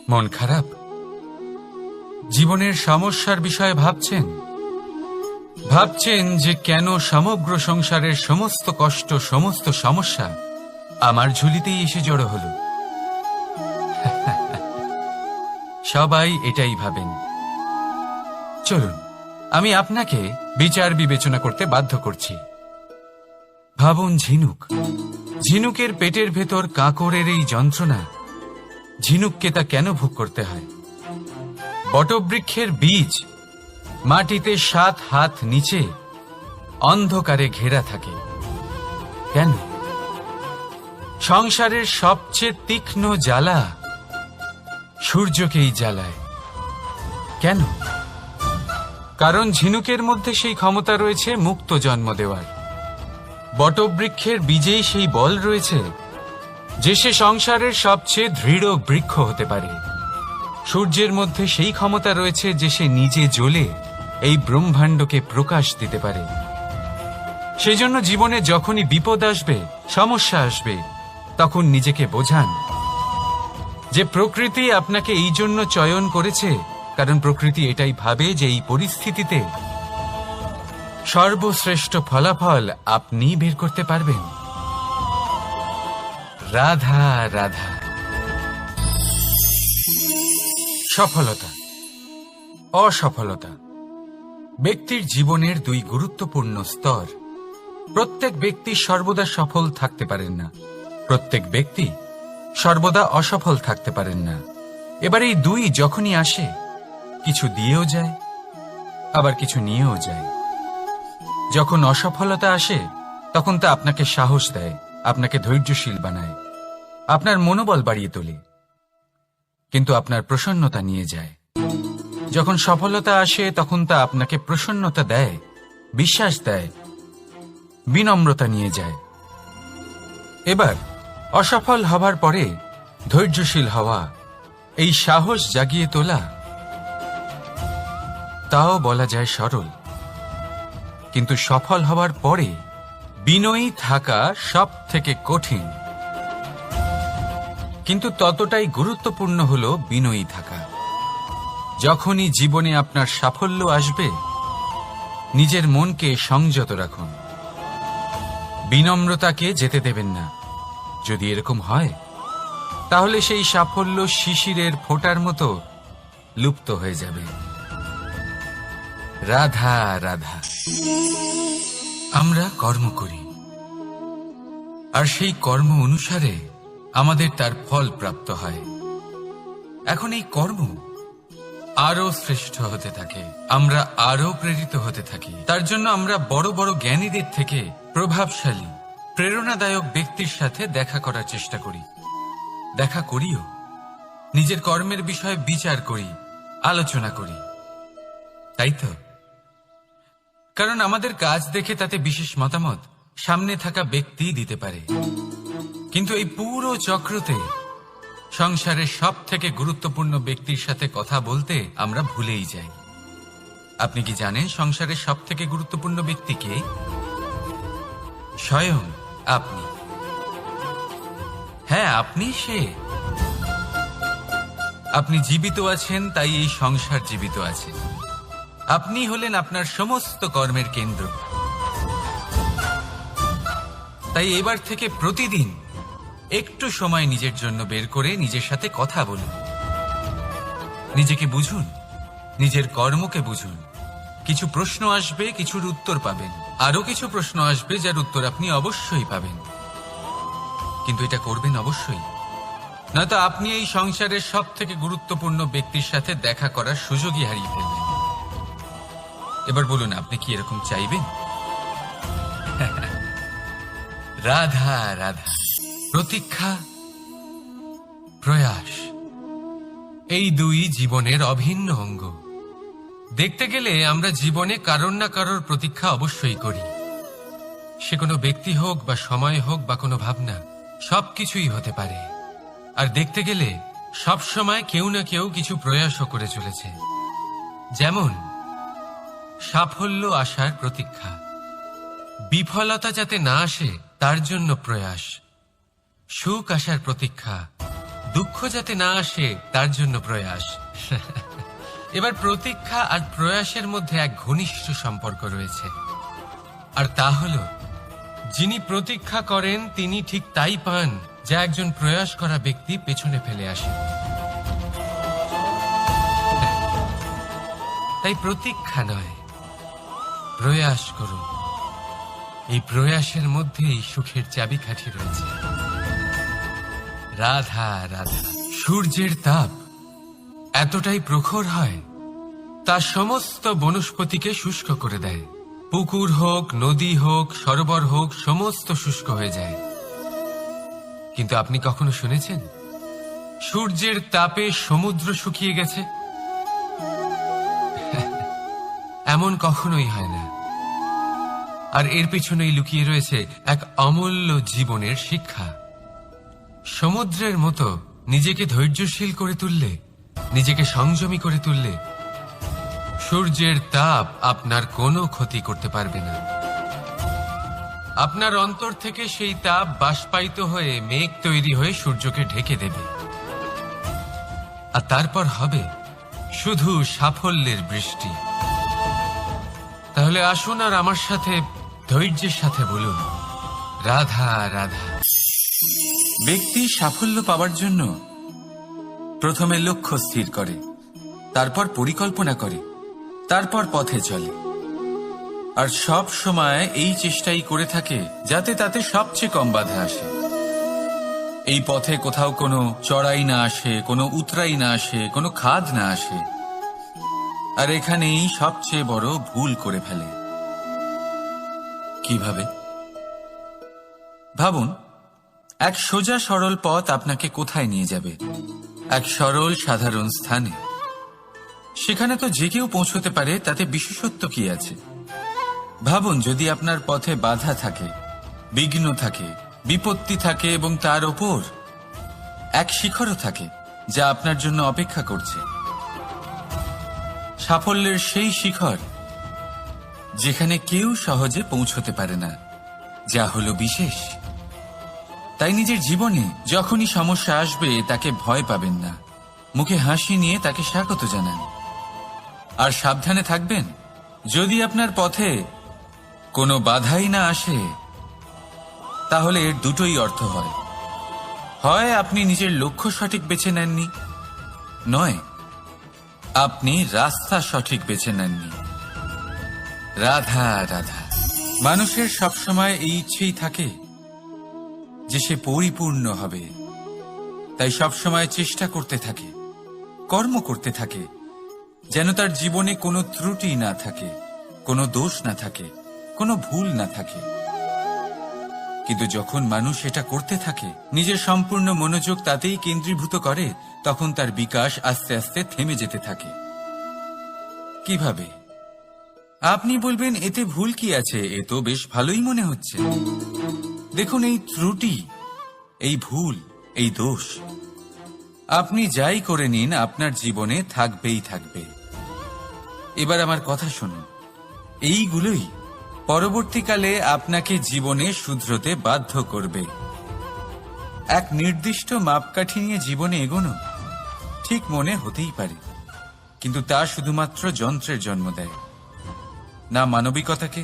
মন খারাপ? জীবনের সমস্যার বিষয়ে ভাবছেন? ভাবছেন যে কেন সমগ্র সংসারের সমস্ত কষ্ট, সমস্ত সমস্যা আমার ঝুলিতেই এসে জড়ো হলো? সবাই এটাই ভাবেন। চলুন, আমি আপনাকে বিচার বিবেচনা করতে বাধ্য করছি। ভাবুন ঝিনুক। ঝিনুকের পেটের ভেতর কাঁকড়ের এই যন্ত্রণা, ঝিনুককে তা কেন ভোগ করতে হয়? বটবৃক্ষের বীজ মাটিতে 7 হাত নিচে অন্ধকারে ঘেরা থাকে কেন? সংসারের সবচেয়ে তীক্ষ্ণ জ্বালা সূর্যকেই জ্বালায় কেন? কারণ ঝিনুকের মধ্যে সেই ক্ষমতা রয়েছে মুক্ত জন্ম দেওয়ার। বটবৃক্ষের বীজেই সেই বল রয়েছে যে সে সংসারের সবচেয়ে দৃঢ় বৃক্ষ হতে পারে। সূর্যের মধ্যে সেই ক্ষমতা রয়েছে যে সে নিজে জ্বলে এই ব্রহ্মাণ্ডকে প্রকাশ দিতে পারে। সেই জন্য জীবনে যখনই বিপদ আসবে, সমস্যা আসবে, তখন নিজেকে বোঝান যে প্রকৃতি আপনাকে এই জন্য চয়ন করেছে, কারণ প্রকৃতি এটাই ভাবে যে এই পরিস্থিতিতে সর্বশ্রেষ্ঠ ফলাফল আপনি বের করতে পারবেন। রাধা রাধা। সফলতা, অসফলতা ব্যক্তির জীবনের 2 গুরুত্বপূর্ণ স্তর। প্রত্যেক ব্যক্তি সর্বদা সফল থাকতে পারেন না, প্রত্যেক ব্যক্তি সর্বদা অসফল থাকতে পারেন না। এবার এই 2 যখনই আসে, কিছু দিয়েও যায়, আবার কিছু নিয়েও যায়। যখন অসফলতা আসে, তখন তা আপনাকে সাহস দেয়, আপনাকে ধৈর্যশীল বানায়, আপনার মনোবল বাড়িয়ে তোলে, কিন্তু আপনার প্রসন্নতা নিয়ে যায়। যখন সফলতা আসে, তখন তা আপনাকে প্রসন্নতা দেয়, বিশ্বাস দেয়, বিনম্রতা নিয়ে যায়। এবার অসফল হবার পরে ধৈর্যশীল হওয়া, এই সাহস জাগিয়ে তোলা, তাও বলা যায় সরল। কিন্তু সফল হবার পরে বিনয়ী থাকা সব থেকে কঠিন। কিন্তু ততটাই গুরুত্বপূর্ণ হলো বিনয়ী থাকা। যখনই জীবনে আপনার সাফল্য আসবে, নিজের মনকে সংযত রাখুন, বিনম্রতাকে যেতে দেবেন না। যদি এরকম হয়, তাহলে সেই সাফল্য শিশিরের ফোঁটার মতো লুপ্ত হয়ে যাবে। রাধা রাধা। আমরা কর্ম করি, আর সেই কর্ম অনুসারে আমাদের তার ফল প্রাপ্ত হয়। এখন এই কর্ম আরো শ্রেষ্ঠ হতে থাকে, আমরা আরো প্রেরিত হতে থাকি। তার জন্য আমরা বড় বড় জ্ঞানীদের থেকে প্রভাবশালী, প্রেরণাদায়ক ব্যক্তির সাথে দেখা করার চেষ্টা করি, দেখা করিও। নিজের কর্মের বিষয়ে বিচার করি, আলোচনা করি, তাই তো? কারণ আমাদের কাজ দেখে তাতে বিশেষ মতামত সামনে থাকা ব্যক্তি দিতে পারে। কিন্তু এই পুরো চক্রতে সংসারের সব থেকে গুরুত্বপূর্ণ ব্যক্তির সাথে কথা বলতে আমরা ভুলেই যাই। আপনি কি জানেন সংসারের সব থেকে গুরুত্বপূর্ণ ব্যক্তি কে? স্বয়ং আপনি। হ্যাঁ, আপনি সে। আপনি জীবিত আছেন, তাই এই সংসার জীবিত আছে। আপনি হলেন আপনার সমস্ত কর্মের কেন্দ্র। তাই এবার থেকে প্রতিদিন একটু সময় নিজের জন্য বের করে নিজের সাথে কথা বলুন। নিজেকে বুঝুন, নিজের কর্মকে বুঝুন। কিছু প্রশ্ন আসবে, কিছুর উত্তর পাবেন, আরো কিছু প্রশ্ন আসবে যার উত্তর আপনি অবশ্যই পাবেন। কিন্তু এটা করবেন অবশ্যই, নয়তো আপনি এই সংসারের সব থেকে গুরুত্বপূর্ণ ব্যক্তির সাথে দেখা করার সুযোগই হারিয়ে ফেলবেন। এবার বলুন, আপনি কি এরকম চাইবেন? রাধা রাধা। প্রতীক্ষা, প্রয়াস, এই 2 জীবনের অভিন্ন অঙ্গ। দেখতে গেলে আমরা জীবনে কারোর না কারোর প্রতীক্ষা অবশ্যই করি। সে কোনো ব্যক্তি হোক বা সময় হোক বা কোনো ভাবনা, সবকিছুই হতে পারে। আর দেখতে গেলে সব সময় কেউ না কেউ কিছু প্রয়াসও করে চলেছে। যেমন সাফল্য আসার প্রতীক্ষা, বিফলতা যাতে না আসে তার জন্য প্রয়াস, সুখ আসার প্রতীক্ষা, দুঃখ যাতে না আসে তার জন্য প্রয়াস। এবার প্রতীক্ষা আর প্রয়াসের মধ্যে এক ঘনিষ্ঠ সম্পর্ক রয়েছে, আর তা হল যিনি প্রতীক্ষা করেন তিনি ঠিক তাই পান যা একজন প্রয়াস করা ব্যক্তি পেছনে ফেলে আসে। তাই প্রতীক্ষা নয়, প্রয়াস করুন। এই প্রয়াসের মধ্যেই সুখের চাবিকাঠি রয়েছে। রাধা রাধা। সূর্যের তাপ এতটাই প্রখর হয় তা সমস্ত বনস্পতিকে শুষ্ক করে দেয়। পুকুর হোক, নদী হোক, সরোবর হোক, সমস্ত শুষ্ক হয়ে যায়। কিন্তু আপনি কখনো শুনেছেন সূর্যের তাপে সমুদ্র শুকিয়ে গেছে? এমন কখনোই হয় না। আর এর পিছনেই লুকিয়ে রয়েছে এক অমূল্য জীবনের শিক্ষা। সমুদ্রের মতো নিজেকে ধৈর্যশীল করে তুললে, নিজেকে সংযমী করে তুললে সূর্যের তাপ আপনার কোনো ক্ষতি করতে পারবে না। আপনার অন্তর থেকে সেই তাপ বাষ্পায়িত হয়ে মেঘ তৈরি হয়ে সূর্যকে ঢেকে দেবে, আর তারপর হবে শুধু সাফল্যের বৃষ্টি। তাহলে আসুন আর আমার সাথে ধৈর্যের সাথে বলুন, রাধা রাধা। ব্যক্তি সাফল্য পাওয়ার জন্য প্রথমে লক্ষ্য স্থির করে, তারপর পরিকল্পনা করে, তারপর পথে চলে। আর সব সময় এই চেষ্টাই করে থাকে যাতে তাতে সবচেয়ে কম বাধা আসে। এই পথে কোথাও কোনো চড়াই না আসে, কোনো উতরাই না আসে, কোনো খাদ না আসে। আর এখানেই সবচেয়ে বড় ভুল করে ফেলে। কিভাবে? ভাবুন, এক সোজা সরল পথ আপনাকে কোথায় নিয়ে যাবে? এক সরল সাধারণ স্থানে। সেখানে তো যে কেউ পৌঁছতে পারে, তাতে বিশেষত্ব কি আছে? ভাবুন, যদি আপনার পথে বাধা থাকে, বিঘ্ন থাকে, বিপত্তি থাকে এবং তার ওপর এক শিখরও থাকে যা আপনার জন্য অপেক্ষা করছে। সাফল্যের সেই শিখর যেখানে কেউ সহজে পৌঁছতে পারে না, যা হলো বিশেষ। তাই নিজের জীবনে যখনই সমস্যা আসবে তাকে ভয় পাবেন না, মুখে হাসি নিয়ে তাকে স্বাগত জানান। আর সাবধানে থাকবেন, যদি আপনার পথে কোনো বাধাই না আসে তাহলে এর দুটোই অর্থ হয়। হয় আপনি নিজের লক্ষ্য সঠিক বেছে নেননি, নয় আপনি রাস্তা সঠিক বেছে নেননি। রাধা রাধা। মানুষের সবসময় এই ইচ্ছেই থাকে যে সে পরিপূর্ণ হবে, তাই সবসময় চেষ্টা করতে থাকে, কর্ম করতে থাকে, যেন তার জীবনে কোনো ত্রুটি না থাকে, কোনো দোষ না থাকে, কোনো ভুল না থাকে। কিন্তু যখন মানুষ এটা করতে থাকে, নিজের সম্পূর্ণ মনোযোগ তাতেই কেন্দ্রীভূত করে, তখন তার বিকাশ আস্তে আস্তে থেমে যেতে থাকে। কিভাবে? আপনি বলবেন, এতে ভুল কি আছে? এ তো বেশ ভালোই মনে হচ্ছে। দেখুন, এই ত্রুটি, এই ভুল, এই দোষ আপনি যাই করে নিন আপনার জীবনে থাকবেই থাকবে। এবার আমার কথা শুনুন, এইগুলোই পরবর্তীকালে আপনাকে জীবনে শুধরোতে বাধ্য করবে। এক নির্দিষ্ট মাপকাঠি নিয়ে জীবনে এগোনো ঠিক মনে হতেই পারে, কিন্তু তা শুধুমাত্র যন্ত্রের জন্ম দেয়, না মানবিকতাকে,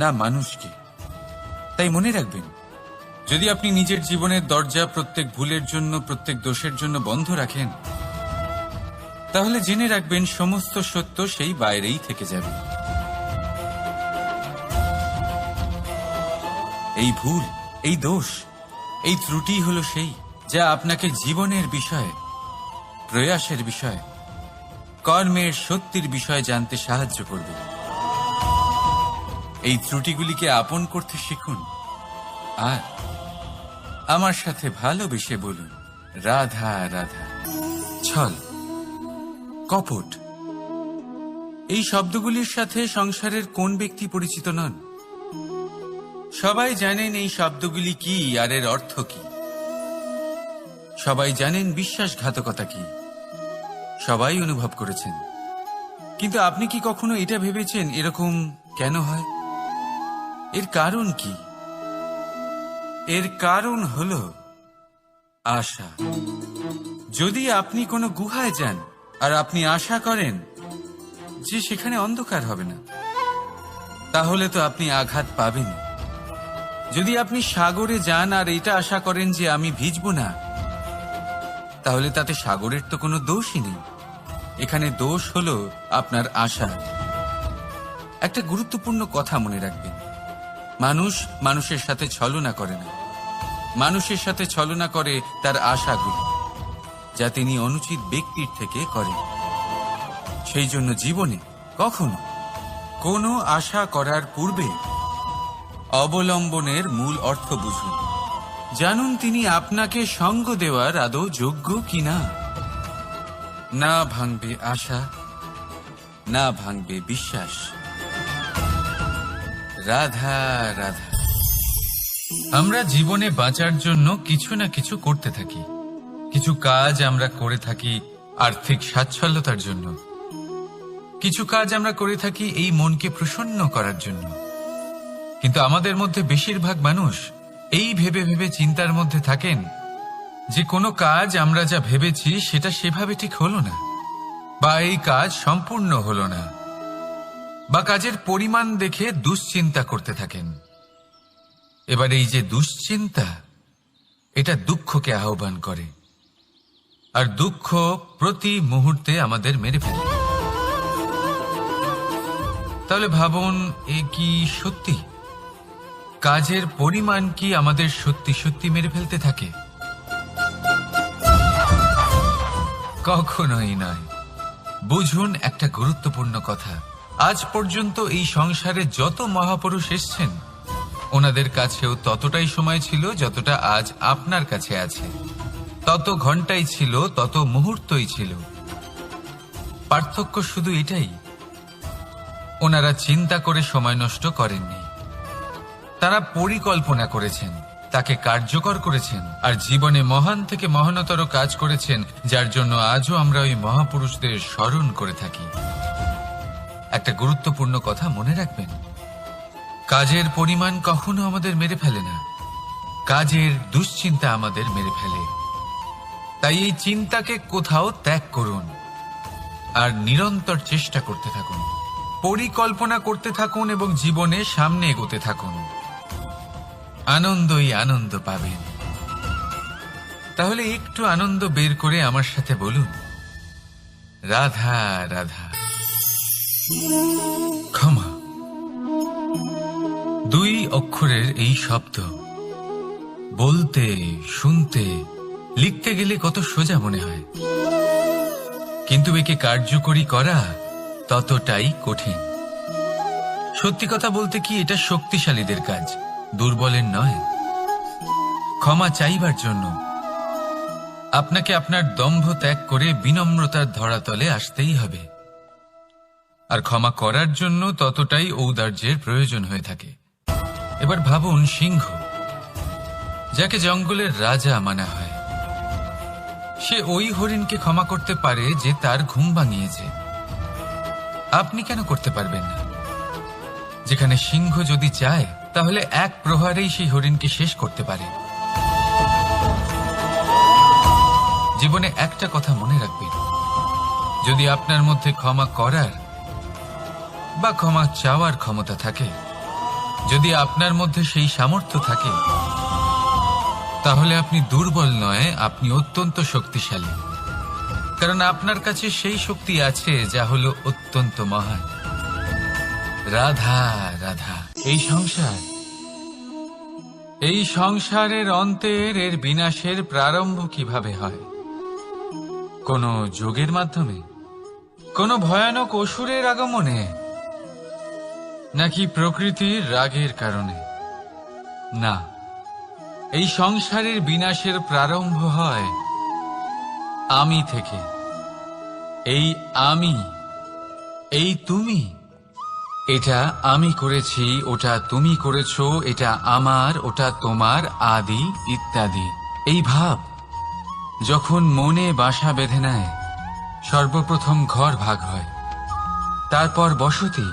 না মানুষকে। তাই মনে রাখবেন, যদি আপনি নিজের জীবনের দরজা প্রত্যেক ভুলের জন্য, প্রত্যেক দোষের জন্য বন্ধ রাখেন, তাহলে জেনে রাখবেন সমস্ত সত্য সেই বাইরেই থেকে যাবে। এই ভুল, এই দোষ, এই ত্রুটি হলো সেই যা আপনাকে জীবনের বিষয়ে, প্রয়াসের বিষয়ে, কর্মের সত্যির বিষয়ে জানতে সাহায্য করবে। এই ত্রুটিগুলিকে আপন করতে শিখুন, আর আমার সাথে ভালোবেসে বলুন, রাধা রাধা। ছল, কপট, এই শব্দগুলির সাথে সংসারের কোন ব্যক্তি পরিচিত নন? সবাই জানেন এই শব্দগুলি কি আর এর অর্থ কি। সবাই জানেন বিশ্বাসঘাতকতা কি, সবাই অনুভব করেছেন। কিন্তু আপনি কি কখনো এটা ভেবেছেন এরকম কেন হয়? এর কারণ কি? এর কারণ হলো আশা। যদি আপনি কোনো গুহায় যান আর আপনি আশা করেন যে সেখানে অন্ধকার হবে না, তাহলে তো আপনি আঘাত পাবেন। যদি আপনি সাগরে যান আর এটা আশা করেন যে আমি ভিজব না, তাহলে তাতে সাগরের তো কোনো দোষই নেই। এখানে দোষ হলো আপনার আশা। একটা গুরুত্বপূর্ণ কথা মনে রাখবেন, মানুষ মানুষের সাথে ছলনা করে না, মানুষের সাথে ছলনা করে তার আশাগুলো, যা তিনি অনুচিত ব্যক্তির থেকে করেন। সেই জন্য জীবনে কখনো কোনো আশা করার পূর্বে অবলম্বনের মূল অর্থ বুঝুন। জানুন তিনি আপনাকে সঙ্গ দেওয়ার আদৌ যোগ্য কিনা। না ভাঙবে আশা, না ভাঙবে বিশ্বাস। রাধা রাধা। আমরা জীবনে বাঁচার জন্য কিছু না কিছু করতে থাকি। কিছু কাজ আমরা করে থাকি আর্থিক স্বাচ্ছল্যতার জন্য, কিছু কাজ আমরা করে থাকি এই মনকে প্রসন্ন করার জন্য। কিন্তু আমাদের মধ্যে বেশিরভাগ মানুষ এই ভেবে ভেবে চিন্তার মধ্যে থাকেন যে কোনো কাজ আমরা যা ভেবেছি সেটা সেভাবে ঠিক হলো না, বা এই কাজ সম্পূর্ণ হলো না, বা কাজের পরিমাণ দেখে দুশ্চিন্তা করতে থাকেন। এবার এই যে দুশ্চিন্তা, এটা দুঃখকে আহ্বান করে, আর দুঃখ প্রতি মুহূর্তে আমাদের মেরে ফেলে। তাহলে ভাবুন, এ কি সত্যি? কাজের পরিমাণ কি আমাদের সত্যি সত্যি মেরে ফেলতে থাকে? কখনোই নয়। বুঝুন একটা গুরুত্বপূর্ণ কথা, আজ পর্যন্ত এই সংসারে যত মহাপুরুষ এসছেন, ওনাদের কাছেও ততটাই সময় ছিল যতটা আজ আপনার কাছে আছে, তত ঘন্টাই ছিল, তত মুহূর্তই ছিল। পার্থক্য শুধু এটাই, ওনারা চিন্তা করে সময় নষ্ট করেননি, তারা পরিকল্পনা করেছেন, তাকে কার্যকর করেছেন, আর জীবনে মহান থেকে মহানতর কাজ করেছেন, যার জন্য আজও আমরা ওই মহাপুরুষদের স্মরণ করে থাকি। একটা গুরুত্বপূর্ণ কথা মনে রাখবেন, কাজের পরিমাণ কখনো আমাদের মেরে ফেলে না, কাজের দুশ্চিন্তা আমাদের মেরে ফেলে। তাই এই চিন্তাকে কোথাও ত্যাগ করুন আর নিরন্তর চেষ্টা করতে থাকুন, পরিকল্পনা করতে থাকুন এবং জীবনে সামনে এগোতে থাকুন। আনন্দই আনন্দ পাবেন। তাহলে একটু আনন্দ বের করে আমার সাথে বলুন, রাধা রাধা। ক্ষমা, দুই অক্ষরের এই শব্দ বলতে, শুনতে, লিখতে গেলে কত সোজা মনে হয়, কিন্তু একে কার্যকরী করা ততটাই কঠিন। সত্যি কথা বলতে কি, এটা শক্তিশালীদের কাজ, দুর্বলের নয়। ক্ষমা চাইবার জন্য আপনাকে আপনার দম্ভ ত্যাগ করে বিনম্রতার ধরাতলে আসতেই হবে, আর ক্ষমা করার জন্য ততটাই ঔদার্যের প্রয়োজন হয়ে থাকে। এবার ভাবুন, সিংহ, যাকে জঙ্গলের রাজা মানা হয়, সে ওই হরিণকে ক্ষমা করতে পারে যে তার ঘুম ভাঙিয়েছে। আপনি কেন করতে পারবেন না? যেখানে সিংহ যদি চায়, তাহলে এক প্রহারেই সেই হরিণকে শেষ করতে পারে। জীবনে একটা কথা মনে রাখবেন, যদি আপনার মধ্যে ক্ষমা করার বা ক্ষমা চাওয়ার ক্ষমতা থাকে, যদি আপনার মধ্যে সেই সামর্থ্য থাকে, তাহলে আপনি দুর্বল নয়, আপনি অত্যন্ত শক্তিশালী। কারণ আপনার কাছে সেই শক্তি আছে যা হলো অত্যন্ত মহান। রাধা রাধা। এই সংসারের অন্তের, এর বিনাশের প্রারম্ভ কিভাবে হয়? কোন যোগের মাধ্যমে, কোন ভয়ানক অসুরের আগমনে, নাকি প্রকৃতির রাগের কারণে? না, এই সংসারের বিনাশের প্রারম্ভ হয় আমি থেকে। এই আমি, এই তুমি, এটা আমি করেছি, ওটা তুমি করেছো, এটা আমার, ওটা তোমার, আদি ইত্যাদি। এই ভাব যখন মনে বাসা বেঁধে নেয়, সর্বপ্রথম ঘর ভাগ হয়, তারপর বসতি,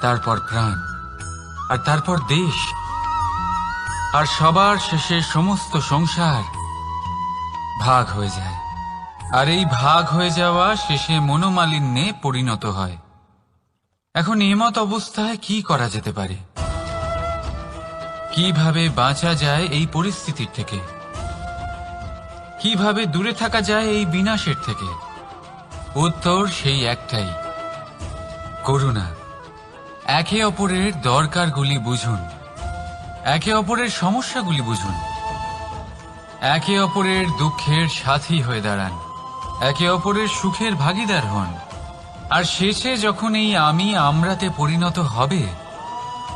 তারপর প্রাণ, আর তারপর দেশ, আর সবার শেষে সমস্ত সংসার ভাগ হয়ে যায়। আর এই ভাগ হয়ে যাওয়া শেষে মনোমালিন্যে পরিণত হয়। এখন এমত অবস্থায় কি করা যেতে পারে? কিভাবে বাঁচা যায় এই পরিস্থিতির থেকে? কিভাবে দূরে থাকা যায় এই বিনাশের থেকে? উত্তর সেই একটাই, করুণা। একে অপরের দরকারগুলি বুঝুন, একে অপরের সমস্যাগুলি বুঝুন, একে অপরের দুঃখের সাথী হয়ে দাঁড়ান, একে অপরের সুখের ভাগীদার হন। আর শেষে যখন এই আমি আমরাতে পরিণত হবে,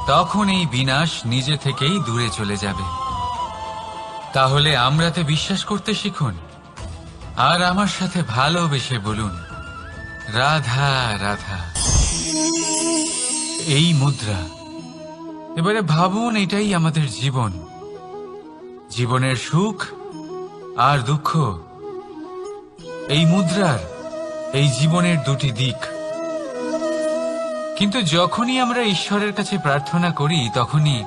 তখন এই বিনাশ নিজে থেকেই দূরে চলে যাবে। তাহলে আমরাতে বিশ্বাস করতে শিখুন, আর আমার সাথে ভালোবেসে বলুন, রাধা রাধা। এই মুদ্রা। এবারে ভাবুন, এটাই আমাদের জীবন, জীবনের সুখ আর দুঃখ। এই মুদ্রার, এই জীবনের দুটি দিক। কিন্তু যখনই আমরা ঈশ্বরের কাছে প্রার্থনা করি, তখনই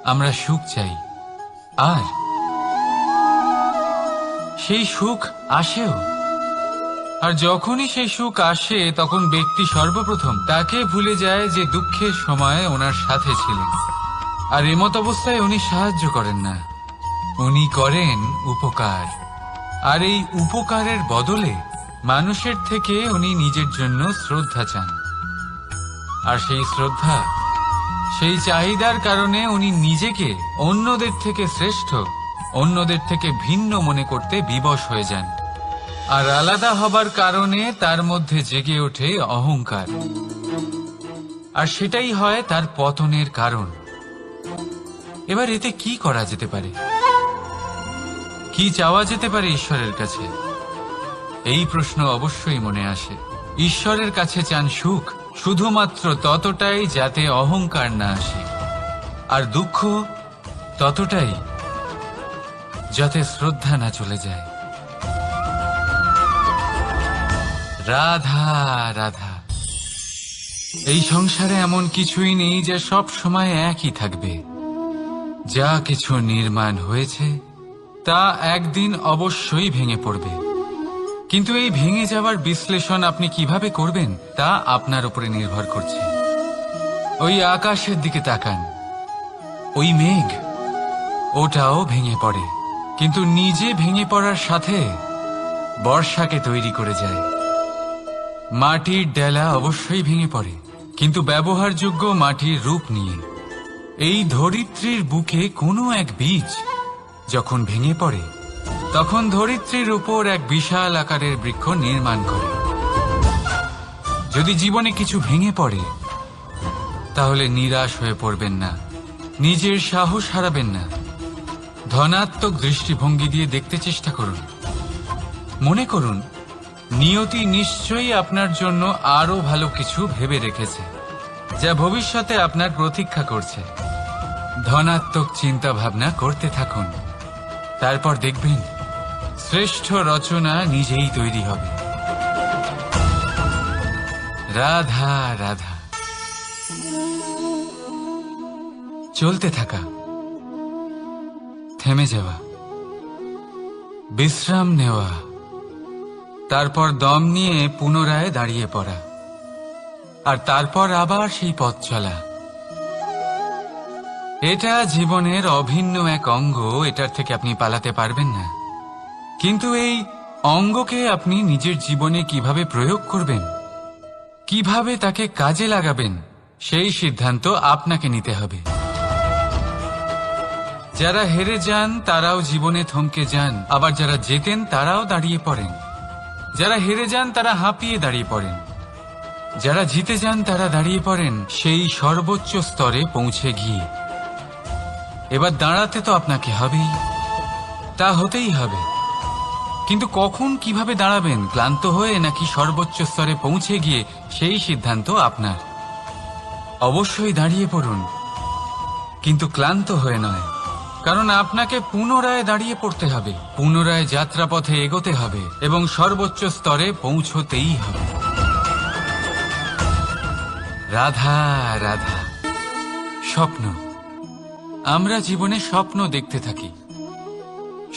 আমরা সুখ চাই, আর সেই সুখ আসেও। আর যখনই সেই সুখ আসে, তখন ব্যক্তি সর্বপ্রথম তাকে ভুলে যায় যে দুঃখের সময় ওনার সাথে ছিলেন। আর এমত অবস্থায় উনি সাহায্য করেন না, উনি করেন উপকার। আর এই উপকারের বদলে মানুষের থেকে উনি নিজের জন্য শ্রদ্ধা চান। আর সেই শ্রদ্ধা, সেই চাহিদার কারণে উনি নিজেকে অন্যদের থেকে শ্রেষ্ঠ, অন্যদের থেকে ভিন্ন মনে করতে বিবশ হয়ে যান। আর আলাদা হবার কারণে তার মধ্যে জেগে ওঠে অহংকার। আর সেটাই হয় তার পতনের কারণ। এবার এতে কি করা যেতে পারে? কি চাওয়া যেতে পারে ঈশ্বরের কাছে? এই প্রশ্ন অবশ্যই মনে আসে। ঈশ্বরের কাছে চান সুখ, শুধুমাত্র ততটাই যাতে অহংকার না আসে, আর দুঃখ ততটাই যাতে শ্রদ্ধা না চলে যায়। রাধা রাধা। এই সংসারে এমন কিছুই নেই যে সব সময় একই থাকবে। যা কিছু নির্মাণ হয়েছে তা একদিন অবশ্যই ভেঙে পড়বে। কিন্তু এই ভেঙে যাওয়ার বিশ্লেষণ আপনি কিভাবে করবেন তা আপনার উপরে নির্ভর করছে। ওই আকাশের দিকে তাকান, ওই মেঘ, ওটাও ভেঙে পড়ে, কিন্তু নিজে ভেঙে পড়ার সাথে বর্ষাকে তৈরি করে যায়। মাটির ডেলা অবশ্যই ভেঙে পড়ে, কিন্তু ব্যবহারযোগ্য মাটির রূপ নিয়ে। এই ধরিত্রীর বুকে কোনো এক বীজ যখন ভেঙে পড়ে, তখন ধরিত্রীর উপর এক বিশাল আকারের বৃক্ষ নির্মাণ করে। যদি জীবনে কিছু ভেঙে পড়ে, তাহলে নিরাশ হয়ে পড়বেন না, নিজের সাহস হারাবেন না। ধনাত্মক দৃষ্টিভঙ্গি দিয়ে দেখতে চেষ্টা করুন। মনে করুন, নিয়তি নিশ্চয়ই আপনার জন্য আরো ভালো কিছু ভেবে রেখেছে, যা ভবিষ্যতে আপনার প্রতীক্ষা করছে। ধনাত্মক চিন্তা ভাবনা করতে থাকুন, তারপর দেখবেন শ্রেষ্ঠ রচনা নিজেই তৈরি হবে। রাধা রাধা। চলতে থাকা, থেমে যাওয়া, বিশ্রাম নেওয়া, তারপর দম নিয়ে পুনরায় দাঁড়িয়ে পড়া, আর তারপর আবার সেই পথ চলা। এটা জীবনের অভিন্ন এক অঙ্গ, এটার থেকে আপনি পালাতে পারবেন না। কিন্তু এই অঙ্গকে আপনি নিজের জীবনে কিভাবে প্রয়োগ করবেন, কিভাবে তাকে কাজে লাগাবেন, সেই সিদ্ধান্ত আপনাকে নিতে হবে। যারা হেরে যান তারাও জীবনে থমকে যান, আবার যারা জেতেন তারাও দাঁড়িয়ে পড়েন। যারা হেরে যান তারা হাঁপিয়ে দাঁড়িয়ে পড়েন, যারা জিতে যান তারা দাঁড়িয়ে পড়েন সেই সর্বোচ্চ স্তরে পৌঁছে গিয়ে। এবার দাঁড়াতে তো আপনাকে হবেই, তা হতেই হবে। কিন্তু কখন, কিভাবে দাঁড়াবেন, ক্লান্ত হয়ে নাকি সর্বোচ্চ স্তরে পৌঁছে গিয়ে, সেই সিদ্ধান্ত আপনার। অবশ্যই দাঁড়িয়ে পড়ুন, কিন্তু ক্লান্ত হয়ে নয়, কারণ আপনাকে পুনরায় দাঁড়িয়ে পড়তে হবে, পুনরায় যাত্রাপথে এগোতে হবে এবং সর্বোচ্চ স্তরে পৌঁছতেই হবে। রাধা রাধা। স্বপ্ন। আমরা জীবনে স্বপ্ন দেখতে থাকি,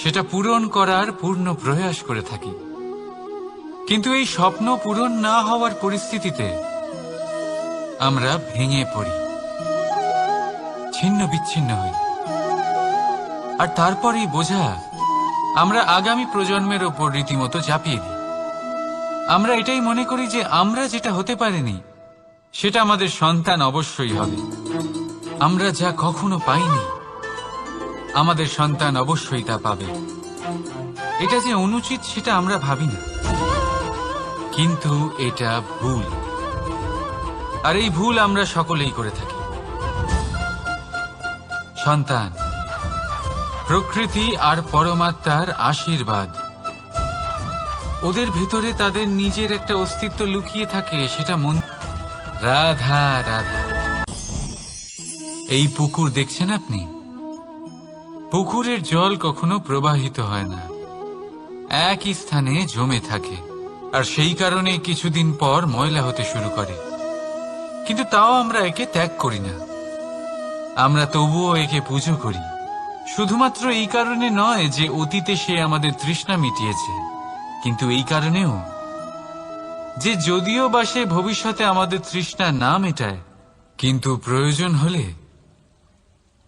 সেটা পূরণ করার পূর্ণ প্রয়াস করে থাকি। কিন্তু এই স্বপ্ন পূরণ না হওয়ার পরিস্থিতিতে আমরা ভেঙে পড়ি, ছিন্ন বিচ্ছিন্ন হই। আর তারপরেই বোঝা আমরা আগামী প্রজন্মের ওপর রীতিমতো চাপিয়ে দিই। আমরা এটাই মনে করি যে আমরা যেটা হতে পারিনি সেটা আমাদের সন্তান অবশ্যই হবে। আমরা যা কখনো পাইনি আমাদের সন্তান অবশ্যই তা পাবে। এটা যে অনুচিত সেটা আমরা ভাবি না, কিন্তু এটা ভুল। আর এই ভুল আমরা সকলেই করে থাকি। সন্তান প্রকৃতি আর পরমাত্মার আশীর্বাদ। ওদের ভেতরে তাদের নিজের একটা অস্তিত্ব লুকিয়ে থাকে, সেটা মন। রাধা রাধা। এই পুকুর দেখছেন আপনি? পুকুরের জল কখনো প্রবাহিত হয় না, একই স্থানে জমে থাকে। আর সেই কারণে কিছুদিন পর ময়লা হতে শুরু করে। কিন্তু তাও আমরা একে ত্যাগ করি না, আমরা তবুও একে পুজো করি। শুধুমাত্র এই কারণে নয় যে অতীতে সে আমাদের তৃষ্ণা মিটিয়েছে, কিন্তু এই কারণেও যে যদিও বা সে ভবিষ্যতে আমাদের তৃষ্ণা না মেটায়, কিন্তু প্রয়োজন হলে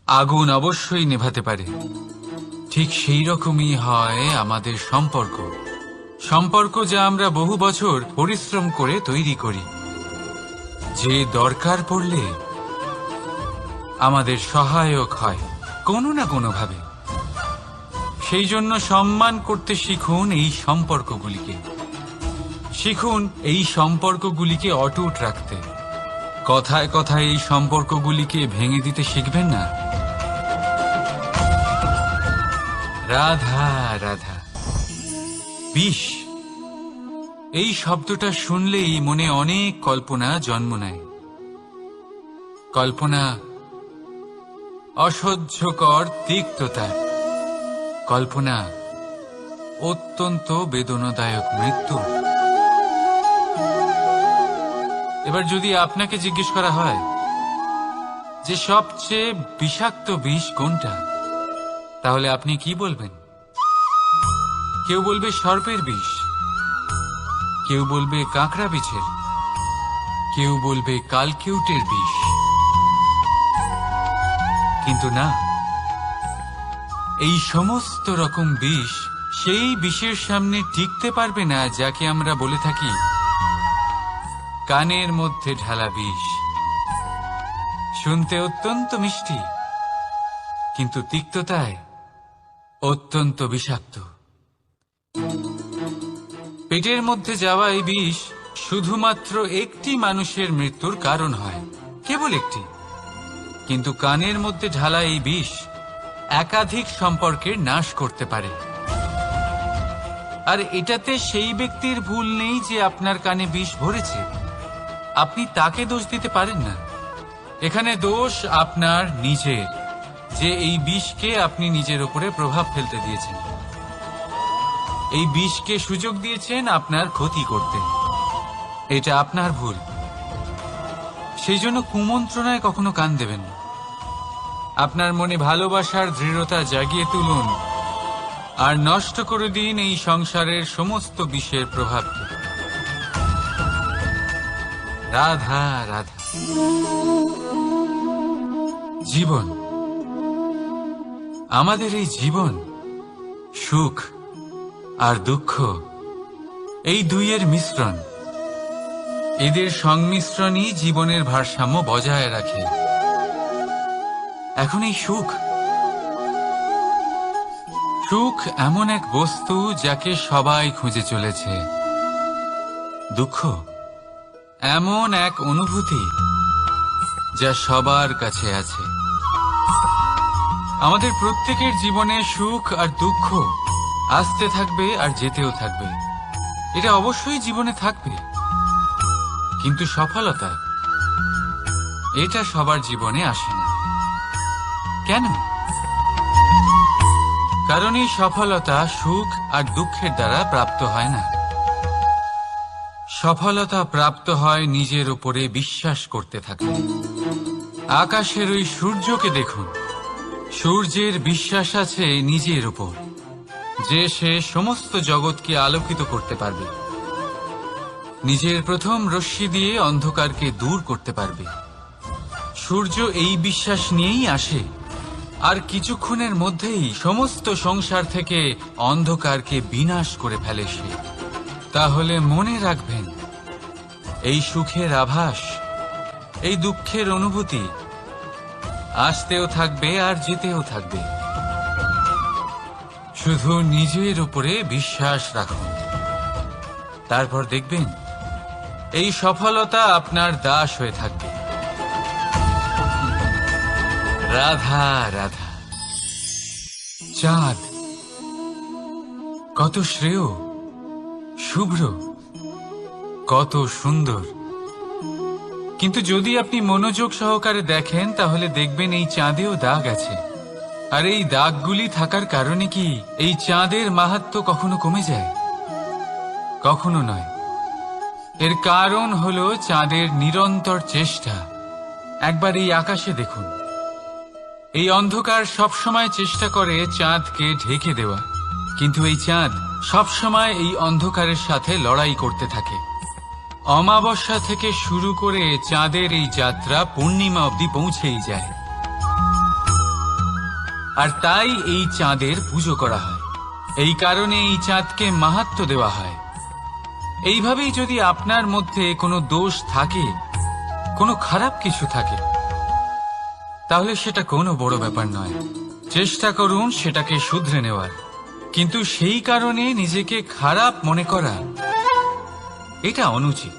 আগুন অবশ্যই নেভাতে পারে। ঠিক সেই রকমই হয় আমাদের সম্পর্ক। সম্পর্ক যা আমরা বহু বছর পরিশ্রম করে তৈরি করি, যে দরকার পড়লে আমাদের সহায়ক হয় কোনো না কোনোভাবে। সেই জন্য সম্মান করতে শিখুন এই সম্পর্কগুলিকে। শিখুন এই সম্পর্কগুলিকে অটুট রাখতে। কথায় কথায় এই সম্পর্কগুলিকে ভেঙে দিতে শিখবেন না। রাধা রাধা। বিষ, এই শব্দটা শুনলেই মনে অনেক কল্পনা জন্ম নেয়। কল্পনা অসহ্যকর তিক্ততা, কল্পনা অত্যন্ত বেদনাদায়ক মৃত্যু। এবার যদি আপনাকে জিজ্ঞেস করা হয় যে সবচেয়ে বিষাক্ত বিষ কোনটা, তাহলে আপনি কি বলবেন? কেউ বলবে সর্পের বিষ, কেউ বলবে কাঁকড়া বিছের, কেউ বলবে কালকিউটের বিষ। কিন্তু না, এই সমস্ত রকম বিষ সেই বিষের সামনে টিকতে পারবে না যাকে আমরা বলে থাকি কানের মধ্যে ঢালা বিষ। শুনতে অত্যন্ত মিষ্টি, কিন্তু তিক্ততায় অত্যন্ত বিষাক্ত। পেটের মধ্যে যাওয়া এই বিষ শুধুমাত্র একটি মানুষের মৃত্যুর কারণ হয়, কেবল একটি। কিন্তু কানের মধ্যে ঢালা এই বিষ একাধিক সম্পর্কের নাশ করতে পারে। আর এটাতে সেই ব্যক্তির ভুল নেই যে আপনার কানে বিষ ভরেছে, আপনি তাকে দোষ দিতে পারেন না। এখানে দোষ আপনার নিজের, যে এই বিষকে আপনি নিজের উপরে প্রভাব ফেলতে দিয়েছেন। এই বিষকে সুযোগ দিয়েছেন আপনার ক্ষতি করতে, এটা আপনার ভুল। সেই জন্য কুমন্ত্রণায় কখনো কান দেবেন না। আপনার মনে ভালোবাসার দৃঢ়তা জাগিয়ে তুলুন আর নষ্ট করে দিন এই সংসারের সমস্ত বিষের প্রভাবকে। রাধা রাধা। জীবন, আমাদের এই জীবন সুখ আর দুঃখ, এই দুইয়ের মিশ্রণ। এদের সংমিশ্রণই জীবনের ভারসাম্য বজায় রাখে। এখন এই সুখ, সুখ এমন এক বস্তু যাকে সবাই খুঁজে চলেছে। দুঃখ এমন এক অনুভূতি যা সবার কাছে আছে। আমাদের প্রত্যেকের জীবনে সুখ আর দুঃখ আসতে থাকবে আর যেতেও থাকবে, এটা অবশ্যই জীবনে থাকবে। কিন্তু সফলতা, এটা সবার জীবনে আসে না। কেন? কারণ এই সফলতা সুখ আর দুঃখের দ্বারা প্রাপ্ত হয় না। সফলতা প্রাপ্ত হয় নিজের উপরে বিশ্বাস করতে থাকলে। আকাশের ওই সূর্যকে দেখুন, সূর্যের বিশ্বাস আছে নিজের উপর যে সে সমস্ত জগৎকে আলোকিত করতে পারবে। নিজের প্রথম রশ্মি দিয়ে অন্ধকারকে দূর করতে পারবে। সূর্য এই বিশ্বাস নিয়েই আসে, আর কিছুক্ষণের মধ্যেই সমস্ত সংসার থেকে অন্ধকারকে বিনাশ করে ফেলে সে। তাহলে মনে রাখবেন, এই সুখের আভাস, এই দুঃখের অনুভূতি আসতেও থাকবে আর যেতেও থাকবে। শুধু নিজের উপরে বিশ্বাস রাখুন, তারপর দেখবেন এই সফলতা আপনার দাস হয়ে থাকবে। রাধা রাধা। চাঁদ কত শ্রেয়, শুভ্র, কত সুন্দর, কিন্তু যদি আপনি মনোযোগ সহকারে দেখেন তাহলে দেখবেন এই চাঁদেও দাগ আছে। আর এই দাগগুলি থাকার কারণে কি এই চাঁদের মাহাত্ম্য কখনো কমে যায়? কখনো নয়। এর কারণ হলো চাঁদের নিরন্তর চেষ্টা। একবার এই আকাশে দেখুন, এই অন্ধকার সবসময় চেষ্টা করে চাঁদকে ঢেকে দেওয়া, কিন্তু এই চাঁদ সবসময় এই অন্ধকারের সাথে লড়াই করতে থাকে। অমাবস্যা থেকে শুরু করে চাঁদের এই যাত্রা পূর্ণিমা অবধি পৌঁছেই যায়। আর তাই এই চাঁদের পুজো করা হয়, এই কারণে এই চাঁদকে মাহাত্ম্য দেওয়া হয়। এইভাবেই যদি আপনার মধ্যে কোনো দোষ থাকে, কোনো খারাপ কিছু থাকে, তাহলে সেটা কোনো বড় ব্যাপার নয়। চেষ্টা করুন সেটাকে শুধরে নেওয়ার, কিন্তু সেই কারণে নিজেকে খারাপ মনে করা এটা অনুচিত।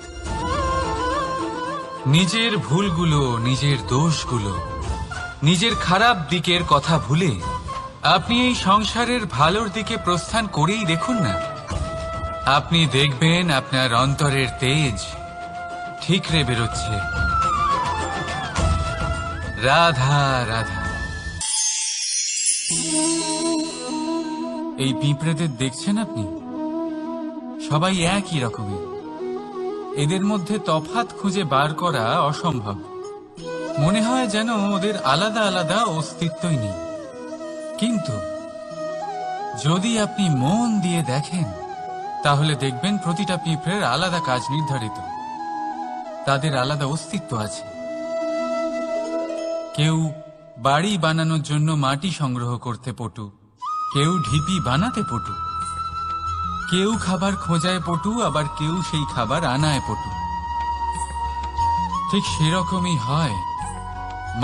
নিজের ভুলগুলো, নিজের দোষগুলো, নিজের খারাপ দিকের কথা ভুলে আপনি এই সংসারের ভালোর দিকে প্রস্থান করেই দেখুন না। আপনি দেখবেন আপনার অন্তরের তেজ ঠিকরে বেরোচ্ছে। রাধা রাধা। এই পিঁপড়েদের দেখছেন আপনি? সবাই একই রকমের। এদের মধ্যে তফাৎ খুঁজে বার করা অসম্ভব। মনে হয় যেন ওদের আলাদা আলাদা অস্তিত্বই নেই। কিন্তু যদি আপনি মন দিয়ে দেখেন তাহলে দেখবেন প্রতিটা পিঁপড়ের আলাদা কাজ নির্ধারিত, তাদের আলাদা অস্তিত্ব আছে। কেউ বাড়ি বানানোর জন্য মাটি সংগ্রহ করতে পটু, কেউ ঢিপি বানাতে পটু, কেউ খাবার খোঁজায় পটু, আবার কেউ সেই খাবার আনায় পটু। ঠিক সেরকমই হয়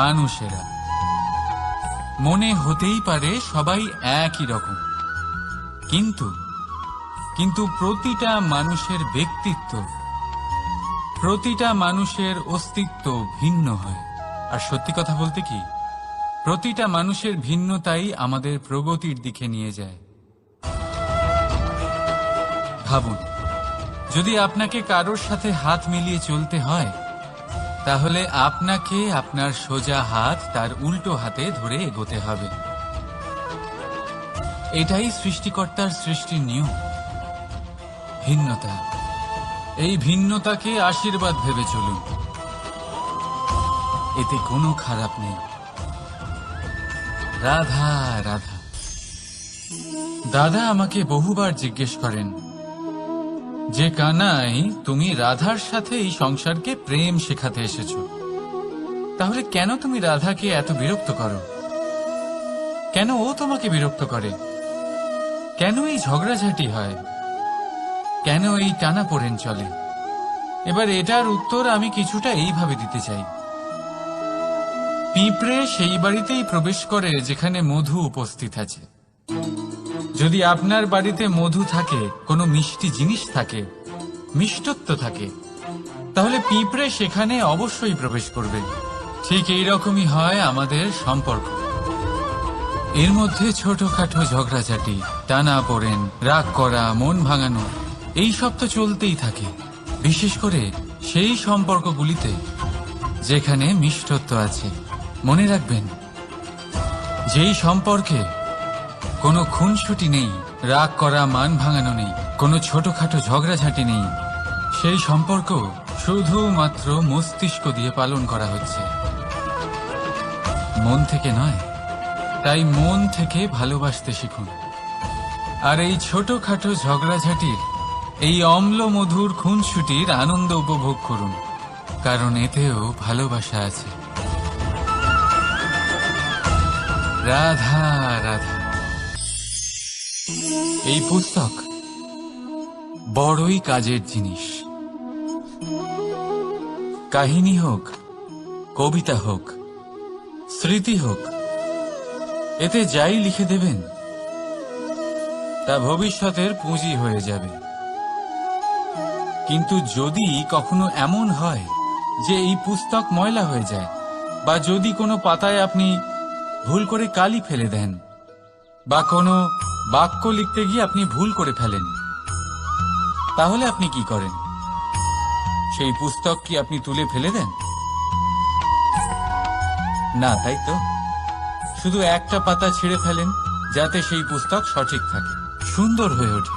মানুষেরা। মনে হতেই পারে সবাই একই রকম, কিন্তু প্রতিটা মানুষের ব্যক্তিত্ব, প্রতিটা মানুষের অস্তিত্ব ভিন্ন হয়। আর সত্যি কথা বলতে কি, প্রতিটা মানুষের ভিন্নতাই আমাদের প্রগতির দিকে নিয়ে যায়। ভাবুন, যদি আপনাকে কারোর সাথে হাত মিলিয়ে চলতে হয়, তাহলে আপনাকে আপনার সোজা হাত তার উল্টো হাতে ধরে এগোতে হবে। এটাই সৃষ্টিকর্তার সৃষ্টির নিয়ম। ভিন্নতা, এই ভিন্নতাকে আশীর্বাদ ভেবে চলুন, এতে কোনো খারাপ নেই। রাধা রাধা। দাদা আমাকে বহুবার জিজ্ঞেস করেন যে কানাই, তুমি রাধার সাথে এই সংসারকে প্রেম শেখাতে এসেছো, তাহলে কেন তুমি রাধাকে এত বিরক্ত করো? কেন ও তোমাকে বিরক্ত করে? কেন এই ঝগড়াঝাটি হয়? কেন এই টানাপোড়েন চলে? এবার এটার উত্তর আমি কিছুটা এইভাবে দিতে চাই। পিঁপড়ে সেই বাড়িতেই প্রবেশ করে যেখানে মধু উপস্থিত আছে। যদি আপনার বাড়িতে মধু থাকে, কোনো মিষ্টি জিনিস থাকে, মিষ্টত্ব থাকে, তাহলে পিঁপড়ে সেখানে অবশ্যই প্রবেশ করবে। ঠিক এইরকমই হয় আমাদের সম্পর্ক। এর মধ্যে ছোটখাটো ঝগড়াঝাটি, টানাপোড়েন, রাগ করা, মন ভাঙানো, এই সব তো চলতেই থাকে, বিশেষ করে সেই সম্পর্কগুলিতে যেখানে মিষ্টত্ব আছে। মনে রাখবেন, যেই সম্পর্কে কোনো খুনসুটি নেই, রাগ করা, মান ভাঙানো নেই, কোনো ছোটখাটো ঝগড়াঝাটি নেই, সেই সম্পর্ক শুধুমাত্র মস্তিষ্ক দিয়ে পালন করা হচ্ছে, মন থেকে নয়। তাই মন থেকে ভালোবাসতে শিখুন। আর এই ছোটখাটো ঝগড়াঝাটির এই অম্ল মধুর খুনসুটির আনন্দ উপভোগ করুন, কারণ এতেও ভালোবাসা আছে। রাধা রাধা। এই পুস্তক বড়ই কাজের জিনিস। কাহিনী হোক, কবিতা হোক, স্মৃতি হোক, এতে যাই লিখে দেবেন তা ভবিষ্যতের পুঁজি হয়ে যাবে। কিন্তু যদি কখনো এমন হয় যে এই পুস্তক ময়লা হয়ে যায়, বা যদি কোনো পাতায় আপনি ভুল করে কালি ফেলে দেন, বা কোনো বাক্য লিখতে গিয়ে আপনি ভুল করে ফেলেন, তাহলে আপনি কি করেন? সেই পুস্তক কি আপনি তুলে ফেলে দেন? না, তাই তো। শুধু একটা পাতা ছিঁড়ে ফেলেন যাতে সেই পুস্তক সঠিক থাকে, সুন্দর হয়ে ওঠে।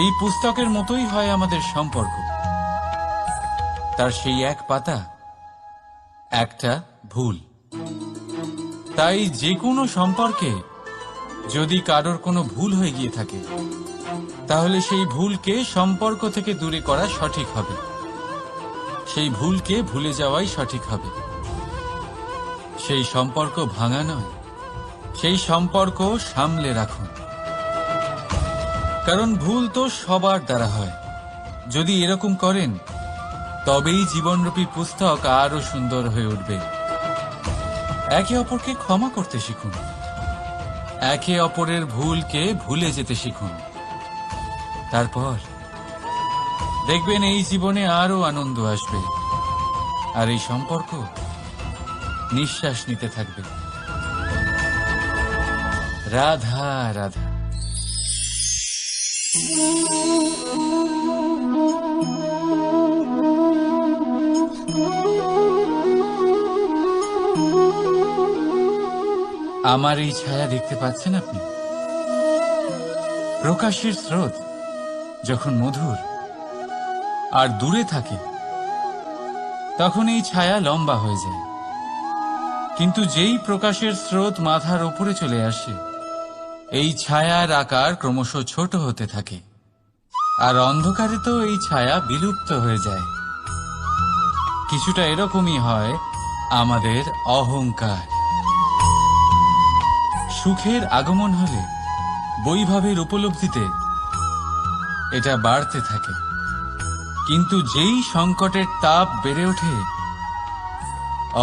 এই পুস্তকের মতোই হয় আমাদের সম্পর্ক। তার সেই এক পাতা, একটা ভুল। তাই যে কোনো সম্পর্কে যদি কারোর কোনো ভুল হয়ে গিয়ে থাকে, তাহলে সেই ভুলকে সম্পর্ক থেকে দূরে করা সঠিক হবে। সেই ভুলকে ভুলে যাওয়াই সঠিক হবে। সেই সম্পর্ক ভাঙা নয়, সেই সম্পর্ক সামলে রাখুন। কারণ ভুল তো সবার দ্বারা হয়। যদি এরকম করেন, তবেই জীবনরূপী পুস্তক আরো সুন্দর হয়ে উঠবে। একে অপরকে ক্ষমা করতে শিখুন, একে অপরের ভুলকে ভুলে যেতে শিখুন। তারপর দেখবেন এই জীবনে আরো আনন্দ আসবে, আর এই সম্পর্ক নিঃশ্বাস নিতে থাকবে। রাধা রাধা। আমার এই ছায়া দেখতে পাচ্ছেন আপনি? প্রকাশের স্রোত যখন মধুর আর দূরে থাকে, তখন এই ছায়া লম্বা হয়ে যায়। কিন্তু যেই প্রকাশের স্রোত মাথার উপরে চলে আসে, এই ছায়ার আকার ক্রমশ ছোট হতে থাকে, আর অন্ধকারে তো এই ছায়া বিলুপ্ত হয়ে যায়। কিছুটা এরকমই হয় আমাদের অহংকার। সুখের আগমন হলে বৈভবের উপলব্ধিতে এটা বাড়তে থাকে, কিন্তু যেই সংকটের তাপ বেড়ে ওঠে,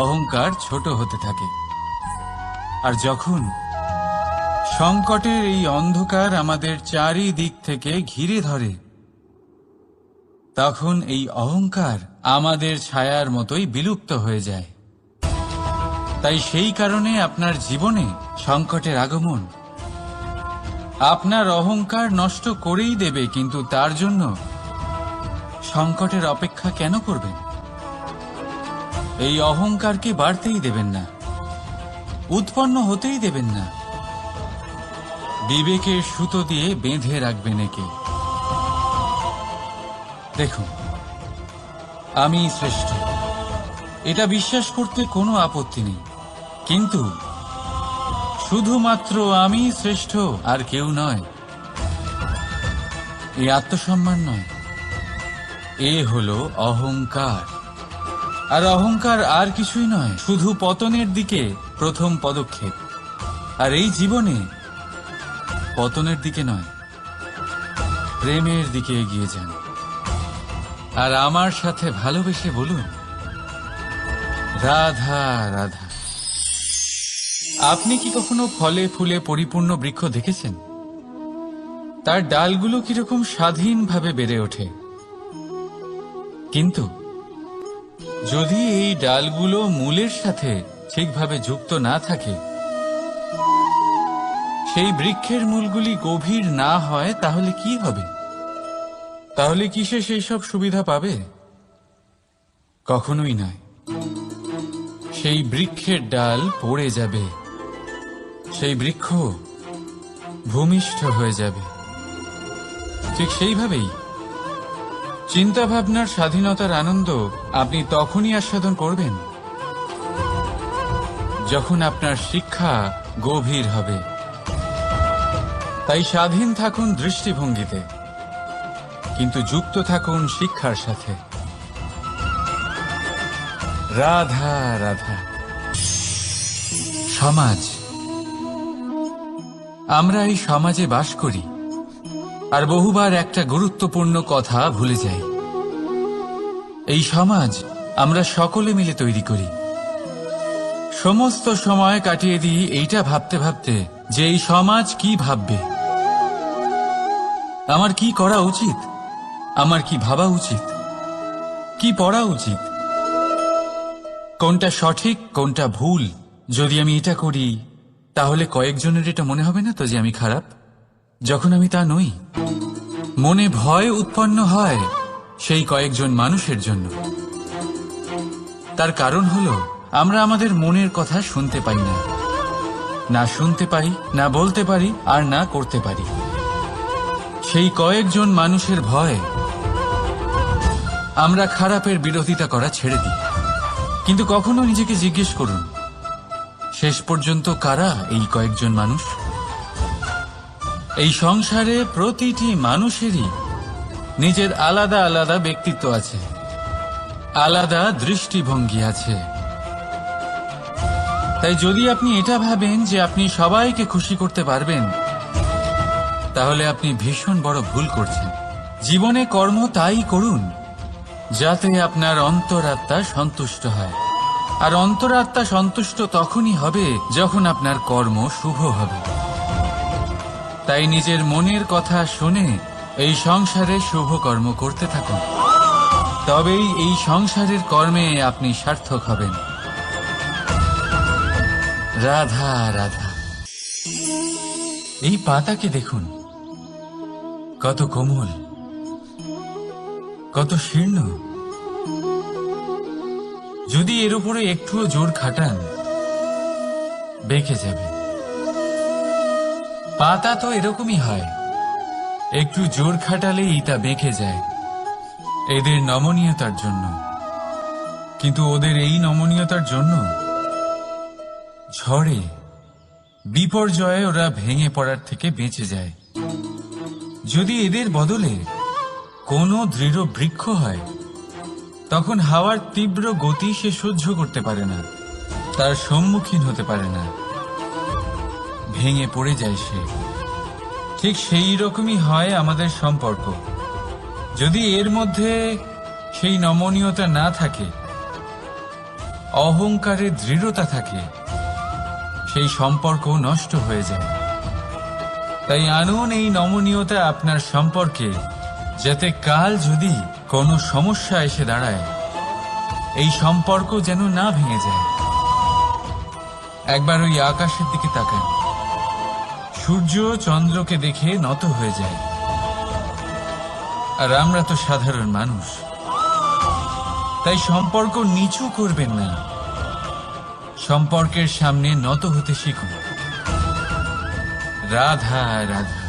অহংকার ছোট হতে থাকে। আর যখন সংকটের এই অন্ধকার আমাদের চারিদিক থেকে ঘিরে ধরে, তখন এই অহংকার আমাদের ছায়ার মতোই বিলুপ্ত হয়ে যায়। তাই সেই কারণে আপনার জীবনে সংকটের আগমন আপনার অহংকার নষ্ট করেই দেবে, কিন্তু তার জন্য সংকটের অপেক্ষা কেন করবেন? এই অহংকারকে বাড়তেই দেবেন না, উৎপন্ন হতেই দেবেন না। বিবেকের সুতো দিয়ে বেঁধে রাখবেন একে। দেখুন, আমি শ্রেষ্ঠ, এটা বিশ্বাস করতে কোনো আপত্তি নেই, কিন্তু শুধুমাত্র আমি শ্রেষ্ঠ আর কেউ নয়, এই আত্মসম্মান নয়, এ হলো অহংকার। আর অহংকার আর কিছুই নয়, শুধু পতনের দিকে প্রথম পদক্ষেপ। আর এই জীবনে পতনের দিকে নয়, প্রেমের দিকে এগিয়ে যান। আর আমার সাথে ভালোবেসে বলুন, রাধা রাধা। আপনি কি কখনো ফলে ফুলে পরিপূর্ণ বৃক্ষ দেখেছেন? তার ডালগুলো কিরকম স্বাধীনভাবে বেড়ে ওঠে, কিন্তু যদি এই ডালগুলো মূলের সাথে ঠিকভাবে যুক্ত না থাকে, সেই বৃক্ষের মূলগুলি গভীর না হয়, তাহলে কি হবে? তাহলে কি সে সেই সব সুবিধা পাবে? কখনোই নয়। সেই বৃক্ষের ডাল পড়ে যাবে, সেই বৃক্ষ ভূমিষ্ঠ হয়ে যাবে। ঠিক সেইভাবেই চিন্তাভাবনার স্বাধীনতার আনন্দ আপনি তখনই আস্বাদন করবেন যখন আপনার শিক্ষা গভীর হবে, তাই স্বাধীন থাকুন দৃষ্টিভঙ্গিতে, কিন্তু যুক্ত থাকুন শিক্ষার সাথে। রাধা রাধা। সমাজ, আমরা এই সমাজে বাস করি আর বহুবার একটা গুরুত্বপূর্ণ কথা ভুলে যাই। এই সমাজ আমরা সকলে মিলে তৈরি করি। সমস্ত সময় কাটিয়ে দিই এইটা ভাবতে ভাবতে যে এই সমাজ কি ভাববে, আমার কি করা উচিত, আমার কি ভাবা উচিত, কি পড়া উচিত, কোনটা সঠিক কোনটা ভুল। যদি আমি এটা করি তাহলে কয়েকজনের এটা মনে হবে না তো যে আমি খারাপ, যখন আমি তা নই। মনে ভয় উৎপন্ন হয় সেই কয়েকজন মানুষের জন্য। তার কারণ হলো আমরা আমাদের মনের কথা শুনতে পাই না, না শুনতে পাই, না বলতে পারি, আর না করতে পারি। সেই কয়েকজন মানুষের ভয় আমরা খারাপের বিরোধিতা করা ছেড়ে দিই। কিন্তু কখনো নিজেকে জিজ্ঞেস করুন, শেষ পর্যন্ত কারা এই কয়েকজন মানুষ? এই সংসারে প্রতিটি মানুষেরই নিজের আলাদা আলাদা ব্যক্তিত্ব আছে, আলাদা দৃষ্টিভঙ্গি আছে। তাই যদি আপনি এটা ভাবেন যে আপনি সবাইকে খুশি করতে পারবেন, তাহলে আপনি ভীষণ বড় ভুল করছেন। জীবনে কর্ম তাই করুন যাতে আপনার অন্তরাত্মা সন্তুষ্ট হয়, আর অন্তরাত্মা সন্তুষ্ট তখনই হবে যখন আপনার কর্ম শুভ হবে। তাই নিজের মনের কথা শুনে এই সংসারে শুভ কর্ম করতে থাকুন, তবেই এই সংসারের কর্মে আপনি সার্থক হবেন। রাধা রাধা। এই পাতাকে দেখুন, কত কোমল, কত শীর্ণ। যদি এর উপরে একটুও জোর খাটান বেঁকে যাবে। পাতা তো এরকমই হয়, একটু জোর খাটালেই তা বেঁকে যায় এদের নমনীয়তার জন্য। কিন্তু ওদের এই নমনীয়তার জন্য ঝড়ে বিপর্যয়ে ওরা ভেঙে পড়ার থেকে বেঁচে যায়। যদি এদের বদলে কোনো দৃঢ় বৃক্ষ হয়, তখন হাওয়ার তীব্র গতি সে সহ্য করতে পারে না, তার সম্মুখীন হতে পারে না, ভেঙে পড়ে যায় সে। ঠিক সেই রকমই হয় আমাদের সম্পর্ক। যদি এর মধ্যে সেই নমনীয়তা না থাকে, অহংকারের দৃঢ়তা থাকে, সেই সম্পর্ক নষ্ট হয়ে যায়। তাই আনুন এই নমনীয়তা আপনার সম্পর্কে, যাতে কাল যদি কোনো সমস্যা এসে দাঁড়ায়, এই সম্পর্ক যেন না ভেঙে যায়। একবার ওই আকাশের দিকে তাকান, সূর্য চন্দ্রকে দেখে নত হয়ে যায়, আর আমরা তো সাধারণ মানুষ। তাই সম্পর্ক নিচু করবেন না, সম্পর্কের সামনে নত হতে শিখুন। রাধা রাধা।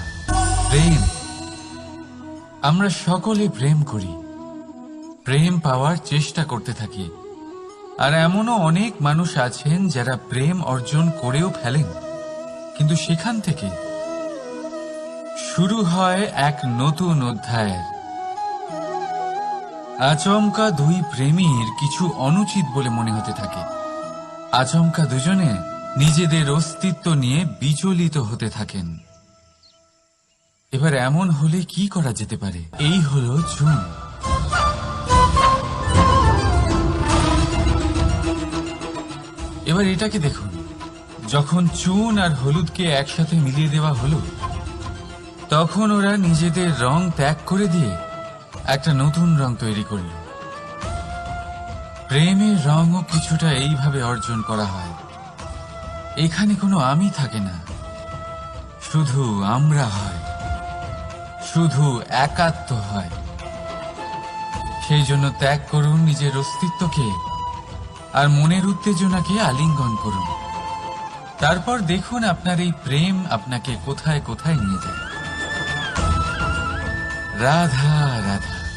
প্রেম, আমরা সকলে প্রেম করি, প্রেম পাওয়ার চেষ্টা করতে থাকি। আর এমনও অনেক মানুষ আছেন যারা প্রেম অর্জন করেও ফেলেন, কিন্তু সেখান থেকে শুরু হয় এক নতুন অধ্যায়ের। আচমকা দুই প্রেমীর কিছু অনুচিত বলে মনে হতে থাকে। আচমকা দুজনে নিজেদের অস্তিত্ব নিয়ে বিচলিত হতে থাকেন। এবার এমন হলে কি করা যেতে পারে? এই হলো চুন। এবার এটাকে দেখুন, যখন চুন আর হলুদকে একসাথে মিলিয়ে দেওয়া হলো, তখন ওরা নিজেদের রং ত্যাগ করে দিয়ে একটা নতুন রং তৈরি করল। প্রেমের রঙও কিছুটা এইভাবে অর্জন করা হয়। এখানে কোনো আমি থাকে না, শুধু আমরা হয়, শুধু একাত্ম হয়। সেই জন্য ত্যাগ করুন নিজের অস্তিত্বকে, আর মনের উত্তেজনাকে আলিঙ্গন করুন। তারপর দেখুন আপনার এই প্রেম আপনাকে কোথায় কোথায় নিয়ে যায়। রাধা রাধা।